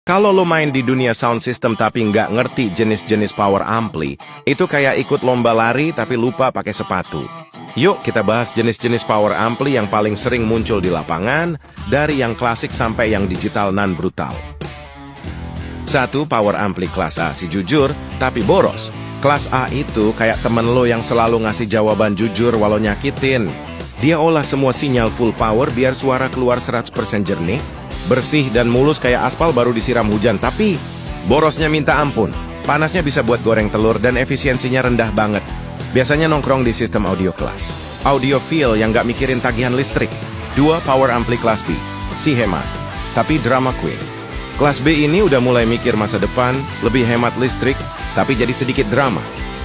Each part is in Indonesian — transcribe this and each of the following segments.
Kalau lo main di dunia sound system tapi nggak ngerti jenis-jenis power ampli, itu kayak ikut lomba lari tapi lupa pakai sepatu. Yuk kita bahas jenis-jenis power ampli yang paling sering muncul di lapangan, dari yang klasik sampai yang digital non-brutal. 1. Power ampli kelas A, si jujur tapi boros. Kelas A itu kayak temen lo yang selalu ngasih jawaban jujur walau nyakitin. Dia olah semua sinyal full power biar suara keluar 100% jernih, bersih dan mulus kayak aspal baru disiram hujan, tapi borosnya minta ampun. Panasnya bisa buat goreng telur dan efisiensinya rendah banget. Biasanya nongkrong di sistem audio kelas audiophile yang gak mikirin tagihan listrik. 2. Power ampli kelas B, si hemat tapi drama queen. Kelas B ini udah mulai mikir masa depan, lebih hemat listrik, tapi jadi sedikit drama.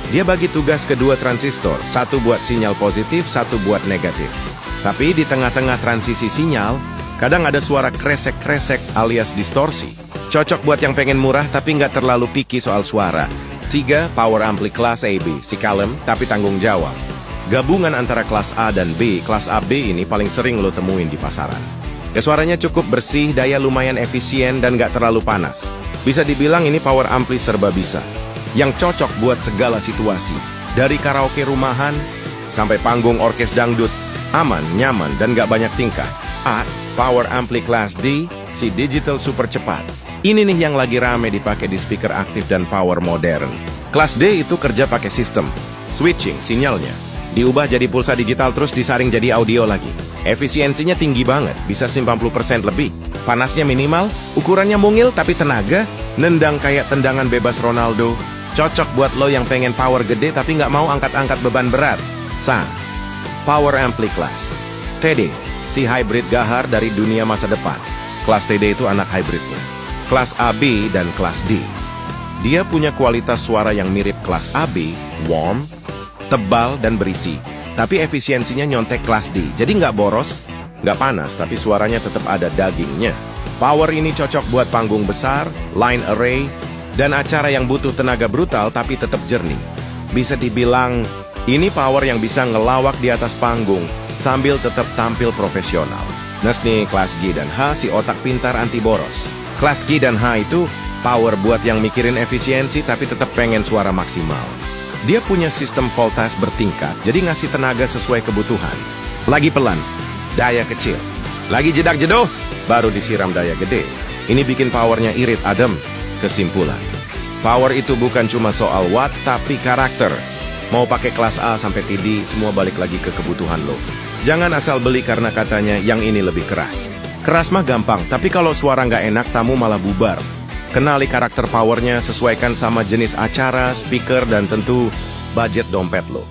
Dia bagi tugas kedua transistor, satu buat sinyal positif, satu buat negatif. Tapi di tengah-tengah transisi sinyal, kadang ada suara kresek-kresek alias distorsi. Cocok buat yang pengen murah tapi nggak terlalu picky soal suara. 3. Power ampli kelas AB, si kalem tapi tanggung jawab. Gabungan antara kelas A dan B, kelas AB ini paling sering lo temuin di pasaran. Suaranya cukup bersih, daya lumayan efisien dan nggak terlalu panas. Bisa dibilang ini power ampli serba bisa, yang cocok buat segala situasi. Dari karaoke rumahan sampai panggung orkes dangdut, aman, nyaman, dan nggak banyak tingkah. A. Power ampli kelas D, si digital super cepat. Ini nih yang lagi rame dipakai di speaker aktif dan power modern. Kelas D itu kerja pakai sistem switching sinyalnya, diubah jadi pulsa digital terus disaring jadi audio lagi. Efisiensinya tinggi banget, bisa 90% lebih. Panasnya minimal, ukurannya mungil tapi tenaga, nendang kayak tendangan bebas Ronaldo. Cocok buat lo yang pengen power gede tapi nggak mau angkat-angkat beban berat. Power ampli kelas TD, si hybrid gahar dari dunia masa depan. Kelas TD itu anak hybridnya. Kelas AB dan kelas D. Dia punya kualitas suara yang mirip kelas AB, warm, tebal dan berisi. Tapi efisiensinya nyontek kelas D, jadi nggak boros, nggak panas, tapi suaranya tetap ada dagingnya. Power ini cocok buat panggung besar, line array, dan acara yang butuh tenaga brutal tapi tetap jernih. Bisa dibilang, ini power yang bisa ngelawak di atas panggung sambil tetap tampil profesional. Nes nih, kelas G dan H, si otak pintar anti boros. Kelas G dan H itu power buat yang mikirin efisiensi tapi tetap pengen suara maksimal. Dia punya sistem voltage bertingkat, jadi ngasih tenaga sesuai kebutuhan. Lagi pelan, daya kecil. Lagi jedak-jedoh, baru disiram daya gede. Ini bikin powernya irit adem. Kesimpulan, power itu bukan cuma soal watt, tapi karakter. Mau pakai kelas A sampai TD, semua balik lagi ke kebutuhan lo. Jangan asal beli karena katanya yang ini lebih keras. Keras mah gampang, tapi kalau suara nggak enak, tamu malah bubar. Kenali karakter powernya, sesuaikan sama jenis acara, speaker, dan tentu budget dompet lo.